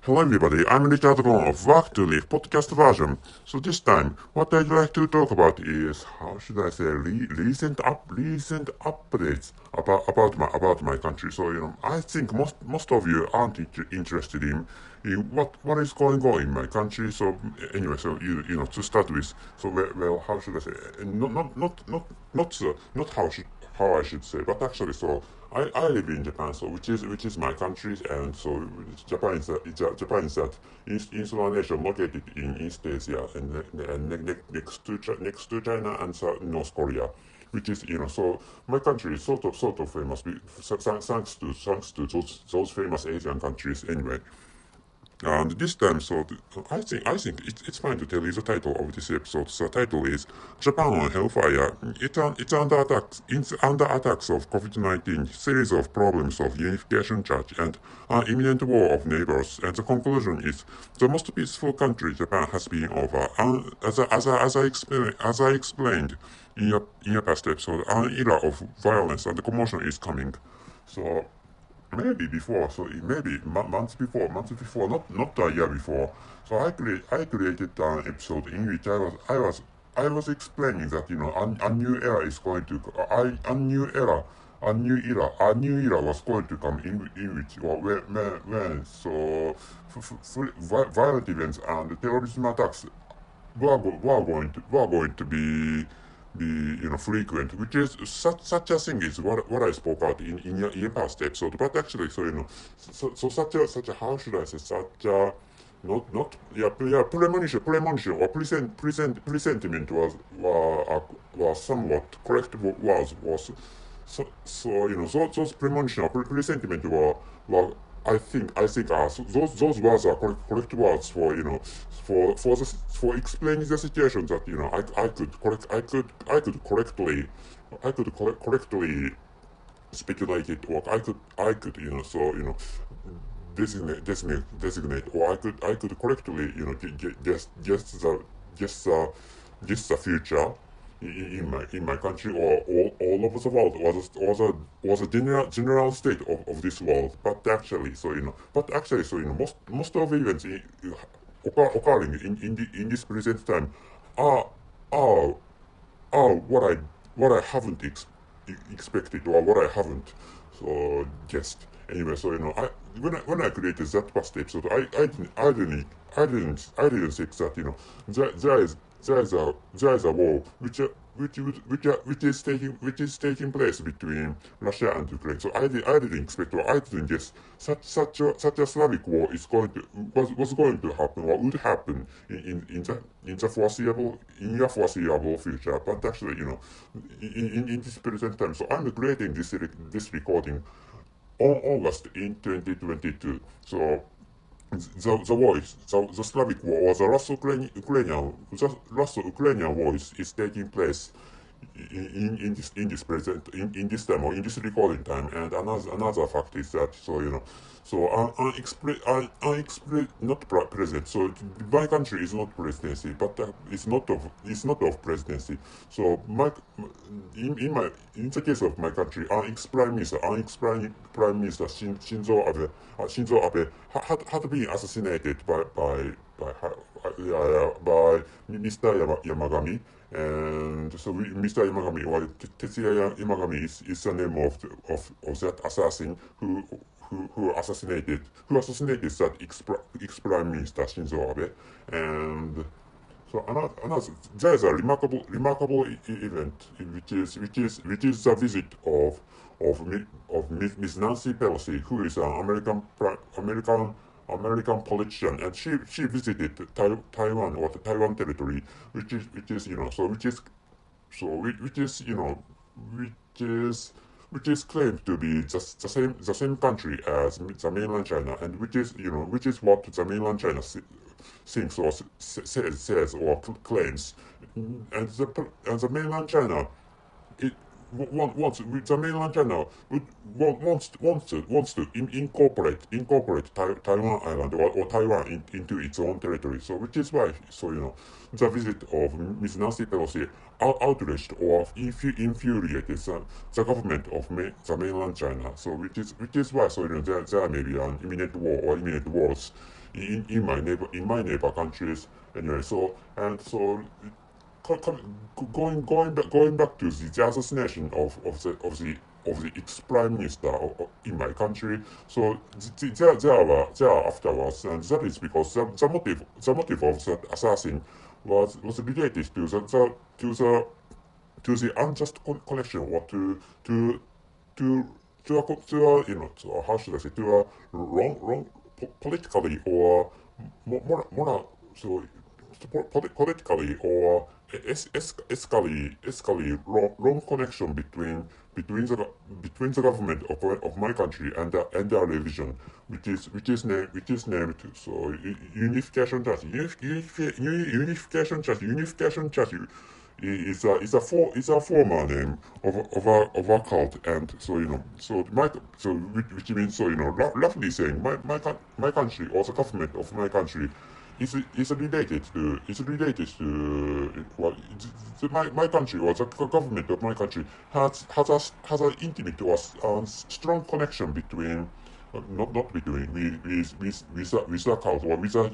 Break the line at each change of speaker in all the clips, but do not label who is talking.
Hello everybody, I'm Richard Ron of Work to Live podcast version. So this time, what I'd like to talk about is, how should I say, recent updates about my country. So I think most of you aren't interested in what is going on in my country. So anyway, so to start with, so well how should I say, not how I should say, but actually, so I live in Japan, so which is my country, and so Japan is that insular nation located in East Asia, and next to China and North Korea, which is so my country is sort of famous thanks to those famous Asian countries anyway. And this time, so I think it's fine to tell you the title of this episode. The title is Japan on Hellfire. It's under attacks. It's under attacks of COVID-19, series of problems of Unification Church, and an imminent war of neighbors. And the conclusion is the most peaceful country Japan has been over. And as I explained in a past episode, an era of violence and commotion is coming. So maybe before, so maybe months before, not a year before. So I created an episode in which I was explaining that a new era is going to a new era was going to come in which or when so violent events and terrorism attacks were going to be frequent, which is such a thing is what I spoke out in your past episode. But actually, so such a how should I say, such a not yeah premonition or presentiment was somewhat correct was those premonition or presentiment were those words are correct words for for explaining the situation that I could correctly speculate it, or I could designate, or I could correctly guess the future in my country, or all over the world, was a general state of this world. But actually, most of the events occurring in this present time are are what I haven't expected, or what I haven't guessed. Anyway, so I when I created that past episode, I didn't think that there is a war which is taking place between Russia and Ukraine. So I didn't expect, or I didn't guess such a Slavic war was going to happen, or would happen in the foreseeable future. But actually, in this present time, so I'm creating this recording on August in 2022. So the Slavic war, or the Russo-Ukrainian war is taking place in this time, or in this recording time. And another fact is that not present. So my country is not presidency, but it's not of presidency. So in the case of my country, our ex-prime minister Shinzo Abe had been assassinated by Mr. Yamagami. And so Mr. Yamagami, or Tetsuya Yamagami, is the name of that assassin who assassinated that ex-prime minister Shinzo Abe. And so another there is a remarkable event, which is the visit of Miss Nancy Pelosi, who is an American politician, and she visited Taiwan, or the Taiwan territory, which is claimed to be the same country as the mainland China, and which is what the mainland China thinks, or says or claims. And the mainland China, it wants the mainland China wants to incorporate Taiwan Island, or Taiwan into its own territory. So which is why the visit of Ms. Nancy Pelosi outraged or infuriated the government of the mainland China. So which is why there may be an imminent war, or imminent wars in my neighbor countries anyway. Going back to the assassination of the ex-prime minister in my country. So there are afterwards, and that is because the motive of that assassin was related to the unjust connection, or how should I say, to a wrong politically or more politically or ethically wrong connection between the government of my country and their religion, which is named Unification Church. Unification Church is a former name of a cult, and which means, roughly saying, my country, or the government of my country is related to my country, or the government of my country has an intimate or strong connection between, not between, with a cult, or with a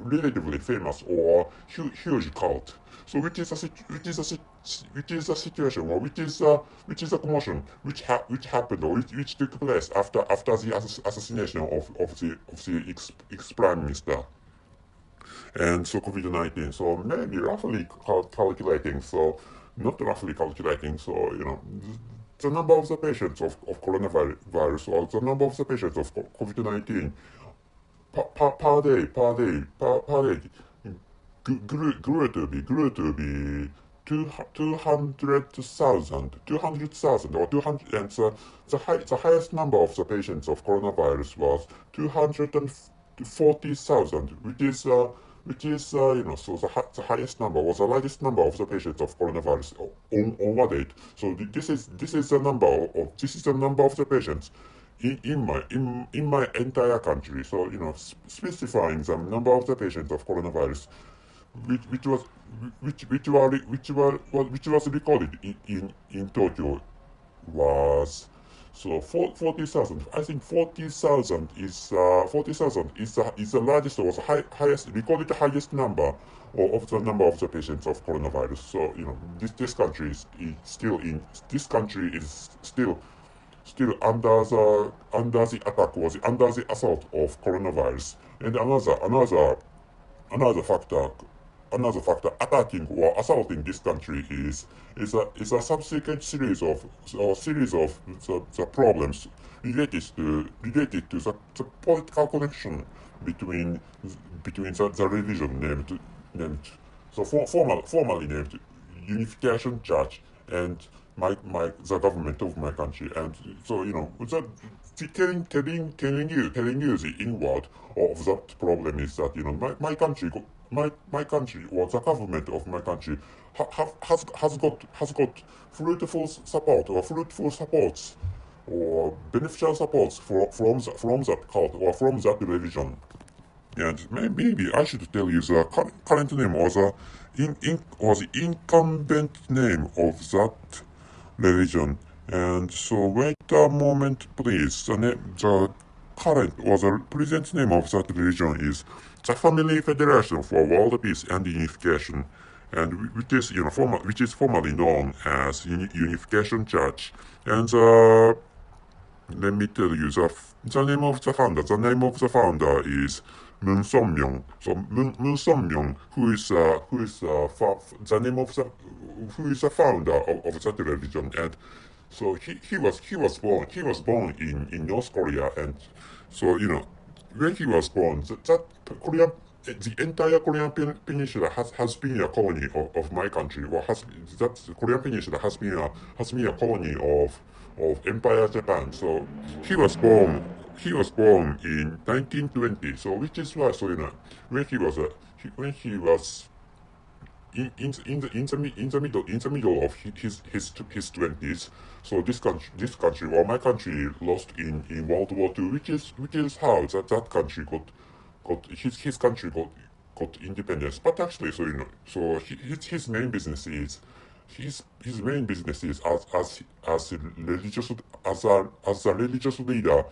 relatively famous or huge cult. So which is a situation, or which is a commotion which happened, or which took place after the assassination of the ex prime minister, and so COVID-19. So maybe roughly calculating, so not roughly calculating, so the number of the patients of coronavirus, or the number of the patients of COVID-19 per day grew to be 200,000 or 200, and the highest number of the patients of coronavirus was 240,000, so the highest number, was the largest number of the patients of coronavirus on one date. So this is the number of the patients in my entire country. So specifying the number of the patients of coronavirus which was recorded in Tokyo was, so 40,000. I think 40,000 is the largest, or the highest recorded highest number of the number of the patients of coronavirus. So this country is still under the attack, was under the assault of coronavirus. And another factor attacking or assaulting this country is a subsequent series of the problems related to the political connection between the religion named formally named Unification Church and the government of my country. And so telling you the inward of that problem is that my country or the government of my country has got fruitful support, or fruitful supports, or beneficial supports from that cult, or from that religion. And maybe I should tell you the current name, or the incumbent name of that religion. And so wait a moment, please. The current, or the present name of that religion is the Family Federation for World Peace and Unification, and which is formally known as Unification Church. And let me tell you the name of the founder. The name of the founder is Moon Song-myung. So Moon Song-myung, who is the founder of that religion, and so he was born in North Korea. And so when he was born, the entire Korean peninsula has been a colony of my country, or the Korean peninsula has been a colony of Empire Japan. So he was born in 1920. So which is why, when he was in the middle of his 20s. So this country, or my country, lost in World War II, which is how that country his country got independence. But actually, so his main business is as a religious leader,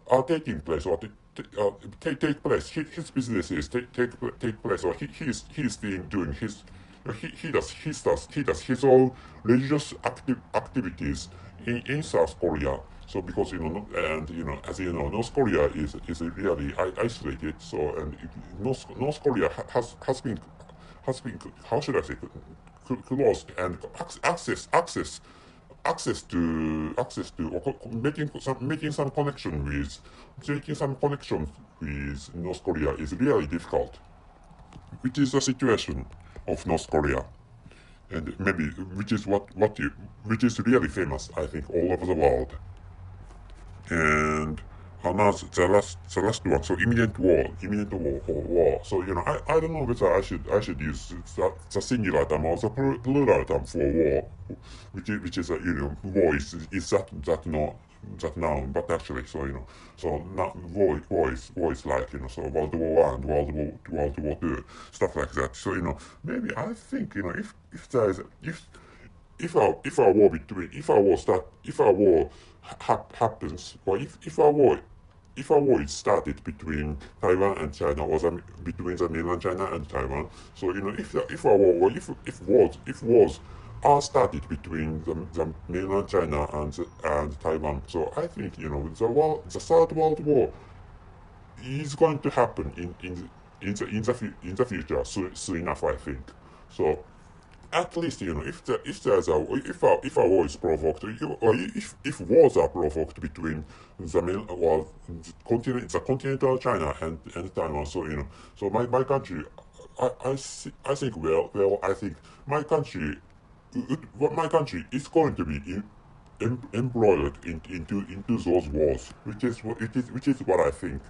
are taking place or take place. His businesses take place, or he's doing his he does his own religious activities in South Korea. So because and as you know, North Korea is really isolated. So and North Korea has been, how should I say, closed, and access to or making some connection with North Korea is really difficult, which is the situation of North Korea, and maybe which is really famous, I think, all over the world. And another the last one, so imminent war. So I don't know whether I should use the singular term or the plural term for war, which is war is that no that noun, but actually, so not war is like, so World War One, World War Two, stuff like that. So maybe I think, if there is if a war between if a war happens, or if a war is started between Taiwan and China, or between the mainland China and Taiwan, so if a war, or if wars are started between the mainland China and Taiwan, so I think the Third World War is going to happen in the future, soon enough, I think. So at least, if a war is provoked, or if wars are provoked between the continental China and Taiwan, so my country, I think, I think my country is going to be embroiled into those wars, which is what I think.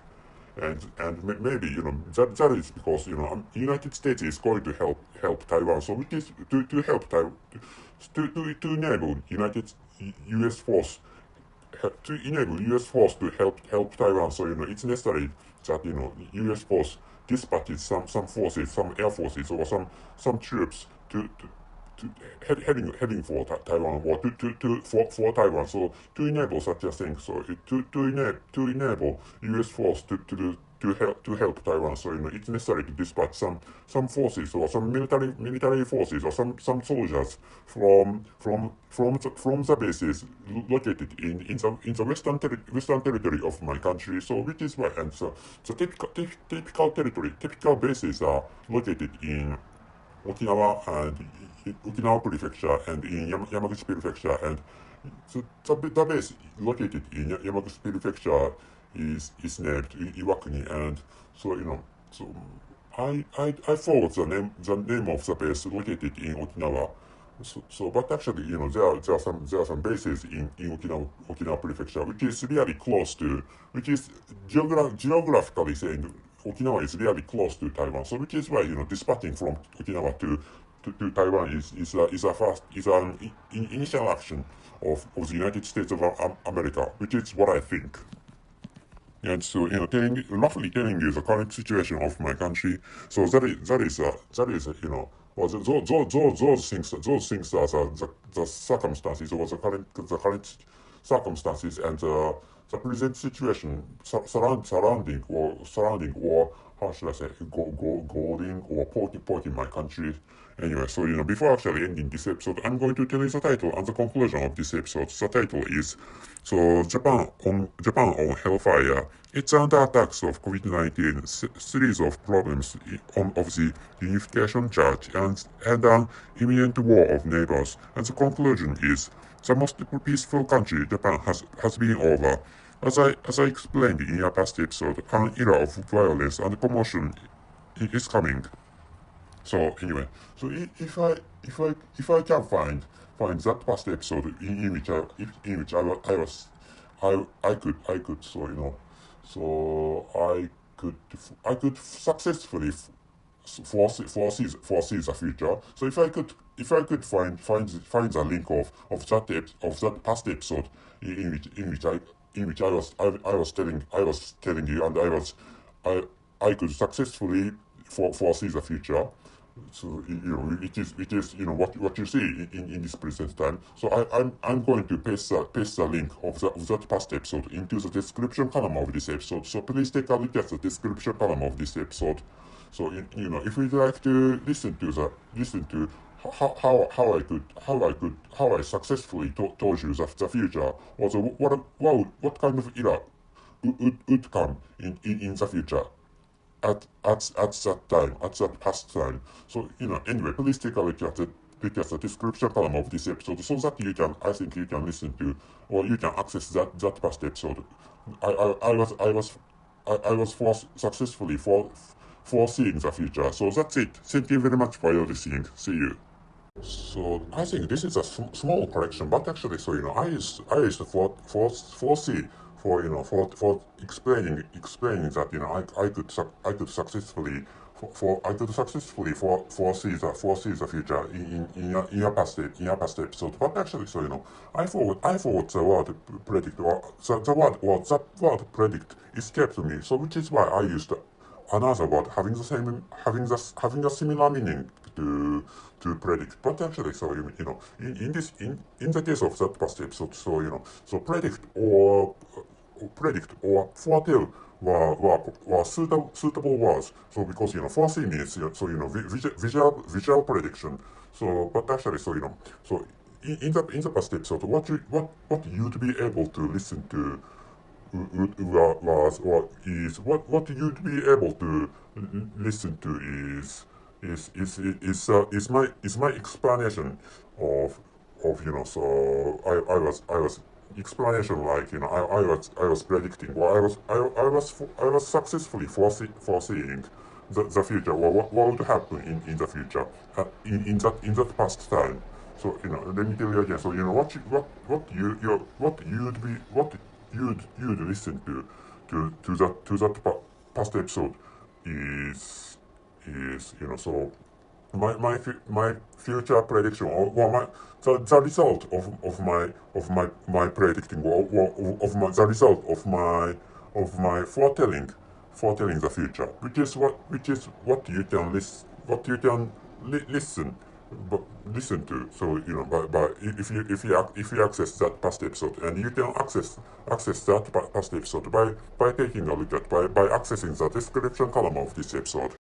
And maybe that is because United States is going to help Taiwan, so which is to help Taiwan, to enable U.S. force, to enable U.S. force to help Taiwan. So it's necessary that U.S. force dispatches some forces, some air forces, or some troops to heading for Taiwan, or for Taiwan. So to enable such a thing, so to enable U.S. force to help Taiwan. So it's necessary to dispatch some forces, or some military forces, or some soldiers from the bases located in the western territory of my country. So which is why, and so the typical bases are located in Okinawa and Okinawa Prefecture, and in Yamaguchi Prefecture, and so the base located in Yamaguchi Prefecture is named Iwakuni, and so so I forgot the name of the base located in Okinawa. So but actually, there are some bases in Okinawa Prefecture, which is really close to, which is geographically saying, Okinawa is really close to Taiwan. So which is why dispatching from Okinawa to Taiwan is an initial action of the United States of America, which is what I think. And so, roughly telling you the current situation of my country. So that is well, those things are the circumstances, or the current circumstances, and the present situation surrounding, or how should I say, going or porting my country. Anyway, so before actually ending this episode, I'm going to tell you the title and the conclusion of this episode. The title is, so Japan on hellfire. It's under attacks of COVID-19, series of problems of the Unification Church, and an imminent war of neighbors. And the conclusion is, the most peaceful country, Japan, has been over. As I explained in a past episode, an era of violence and commotion is coming. So anyway, so if I can find that past episode in which I could, so I could successfully foresee the future. So if I could find the link of that past episode in which I was telling you, and I could successfully foresee the future. So it is what you see in this present time. So I'm going to paste the link of that past episode into the description column of this episode. So please take a look at the description column of this episode. So if you'd like to listen to how I successfully told you the future, also what kind of era would come in the future at that time, at that past time. So, anyway, please take a look at the description column of this episode so that I think you can listen to, or you can access that past episode. I was successfully foreseeing the future. So that's it. Thank you very much for your listening. See you. So I think this is a small correction, but actually, so I used to foresee for explaining that I could successfully foresee the future in a past episode. But actually, so I thought the word predict or that word predict escaped me. So which is why I used another word having a similar meaning to predict. But actually, so in the case of that past episode, so so predict or foretell were suitable words. So because foresee means visual prediction. So but actually, so so in the past episode, what you'd be able to listen to was or is what you'd be able to listen to is my explanation of so I was explanation like I was predicting or I was successfully foreseeing the future or what would happen in the future in that past time. So let me tell you again. So what you'd listen to that past episode is so my future prediction or the result of my predicting or of my the result of my foretelling the future, which is what you can listen listen to. So by if you access that past episode, and you can access that past episode by taking a look at by accessing the description column of this episode.